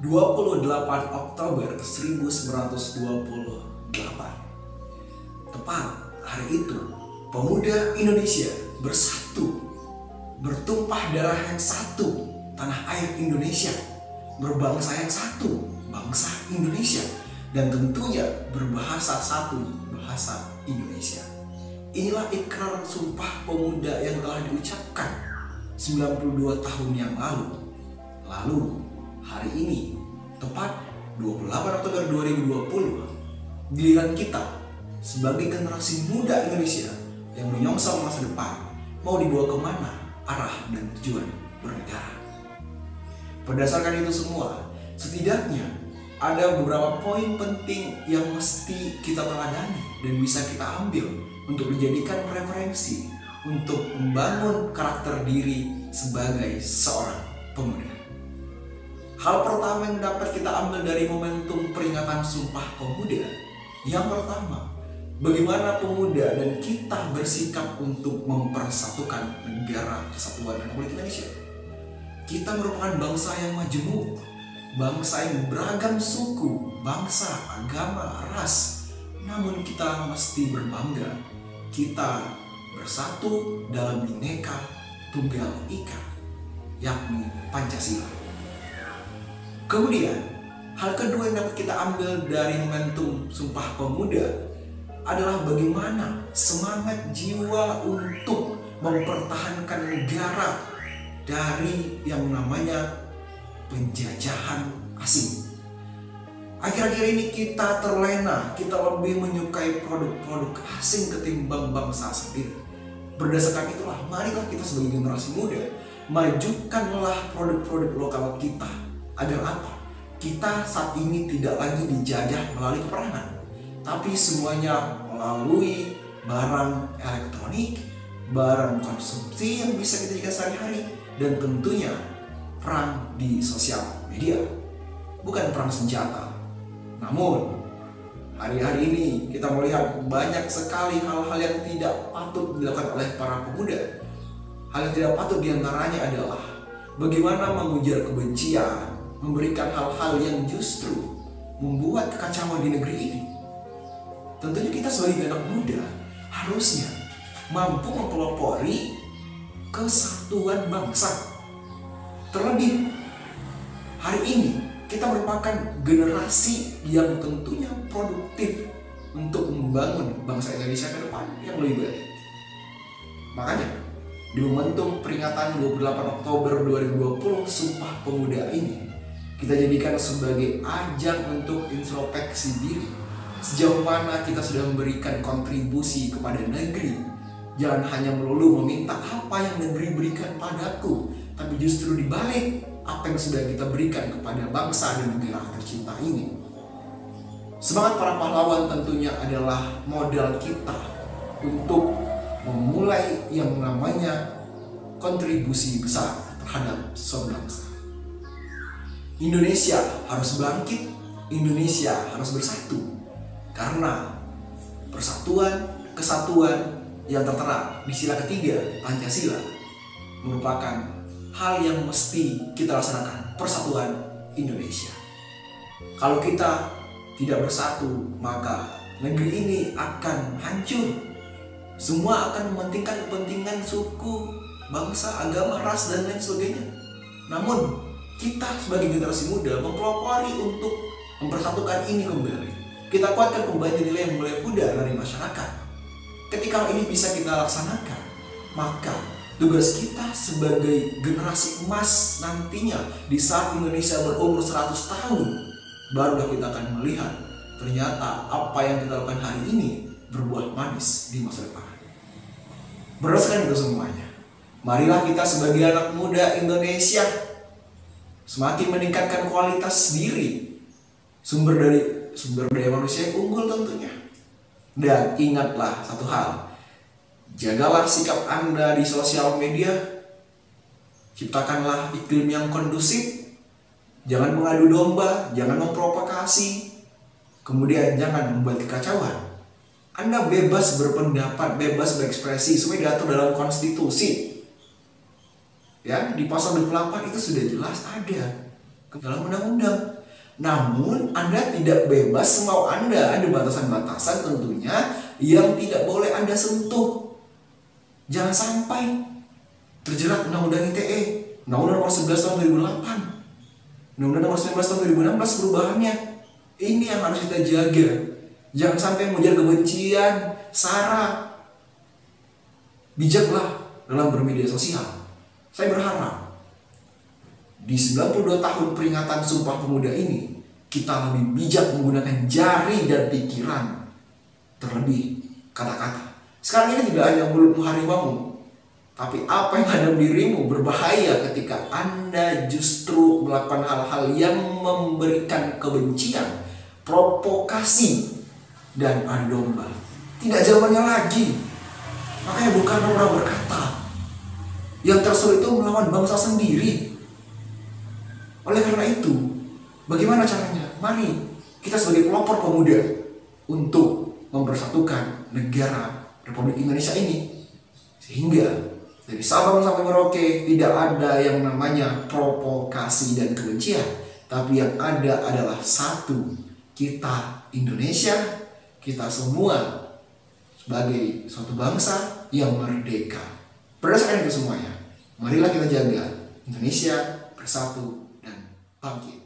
28 Oktober 1928. Tepat hari itu, pemuda Indonesia bersatu, bertumpah darah yang satu, tanah air Indonesia, berbangsa yang satu, bangsa Indonesia, dan tentunya berbahasa satu, bahasa Indonesia. Inilah ikrar Sumpah Pemuda yang telah diucapkan 92 tahun yang lalu. Lalu, hari ini, tepat 28 Oktober 2020, giliran kita sebagai generasi muda Indonesia yang menyongsong masa depan mau dibawa kemana arah dan tujuan bernegara. Berdasarkan itu semua, setidaknya ada beberapa poin penting yang mesti kita teladani dan bisa kita ambil untuk dijadikan referensi untuk membangun karakter diri sebagai seorang pemuda. Hal pertama yang dapat kita ambil dari momentum peringatan Sumpah Pemuda, yang pertama, bagaimana pemuda dan kita bersikap untuk mempersatukan negara kesatuan Republik Indonesia. Kita merupakan bangsa yang majemuk, bangsa yang beragam suku, bangsa, agama, ras. Namun kita mesti berbangga, kita bersatu dalam Bhinneka Tunggal Ika, yakni Pancasila. Kemudian, hal kedua yang dapat kita ambil dari momentum Sumpah Pemuda adalah bagaimana semangat jiwa untuk mempertahankan negara dari yang namanya penjajahan asing. Akhir-akhir ini kita terlena, kita lebih menyukai produk-produk asing ketimbang bangsa sendiri. Berdasarkan itulah, marilah kita sebagai generasi muda majukanlah produk-produk lokal kita. Agar apa? Kita saat ini tidak lagi dijajah melalui peperangan, tapi semuanya melalui barang elektronik, barang konsumsi yang bisa kita jadikan sehari-hari, dan tentunya perang di sosial media. Bukan perang senjata. Namun, hari-hari ini kita melihat banyak sekali hal-hal yang tidak patut dilakukan oleh para pemuda. Hal yang tidak patut diantaranya adalah bagaimana mengujar kebencian, memberikan hal-hal yang justru membuat kekacauan di negeri ini. Tentunya kita sebagai anak muda harusnya mampu mempelopori kesatuan bangsa. Terlebih hari ini kita merupakan generasi yang tentunya produktif untuk membangun bangsa Indonesia ke depan yang lebih baik. Makanya di momentum peringatan 28 Oktober 2020 Sumpah Pemuda ini, kita jadikan sebagai ajang untuk introspeksi diri. Sejauh mana kita sudah memberikan kontribusi kepada negeri. Jangan hanya melulu meminta apa yang negeri berikan padaku, tapi justru dibalik apa yang sudah kita berikan kepada bangsa dan negara tercinta ini. Semangat para pahlawan tentunya adalah modal kita untuk memulai yang namanya kontribusi besar terhadap suatu bangsa. Indonesia harus bangkit, Indonesia harus bersatu. Karena persatuan, kesatuan yang tertera di sila ketiga Pancasila merupakan hal yang mesti kita laksanakan, persatuan Indonesia. Kalau kita tidak bersatu, maka negeri ini akan hancur. Semua akan mementingkan kepentingan suku, bangsa, agama, ras, dan lain sebagainya. Namun kita sebagai generasi muda mempelopori untuk mempersatukan ini kembali. Kita kuatkan kembali nilai yang mulai pudar dari masyarakat. Ketika hal ini bisa kita laksanakan, maka tugas kita sebagai generasi emas nantinya di saat Indonesia berumur 100 tahun, barulah kita akan melihat ternyata apa yang kita lakukan hari ini berbuah manis di masa depan. Berdasarkan itu semuanya, marilah kita sebagai anak muda Indonesia semakin meningkatkan kualitas diri, sumber daya manusia yang unggul tentunya. Dan ingatlah satu hal, jagalah sikap Anda di sosial media, ciptakanlah iklim yang kondusif, jangan mengadu domba, jangan memprovokasi, kemudian jangan membuat kekacauan. Anda bebas berpendapat, bebas berekspresi, semua diatur dalam konstitusi. Ya, di pasal 28 itu sudah jelas ada dalam undang-undang. Namun Anda tidak bebas semau Anda, ada batasan-batasan tentunya yang tidak boleh Anda sentuh. Jangan sampai terjerat Undang-Undang ITE, Undang-Undang nomor 11 tahun 2008, Undang-Undang nomor 19 tahun 2016 perubahannya. Ini yang harus kita jaga. Jangan sampai mengejar kebencian, sara. Bijaklah dalam bermedia sosial. Saya berharap di 92 tahun peringatan Sumpah Pemuda ini, kita lebih bijak menggunakan jari dan pikiran, terlebih kata-kata. Sekarang ini tidak hanya mulutmu harimau, tapi apa yang ada di dirimu berbahaya ketika Anda justru melakukan hal-hal yang memberikan kebencian, provokasi, dan adu domba. Tidak zamannya lagi. Makanya bukan orang berkata, yang tersuruh itu melawan bangsa sendiri. Oleh karena itu, bagaimana caranya? Mari kita sebagai pelopor pemuda untuk mempersatukan negara Republik Indonesia ini, sehingga dari Sabang sampai Merauke tidak ada yang namanya provokasi dan kebencian, tapi yang ada adalah satu, kita Indonesia, kita semua sebagai suatu bangsa yang merdeka. Berdasarkan itu semuanya, marilah kita jaga Indonesia bersatu dan bangkit.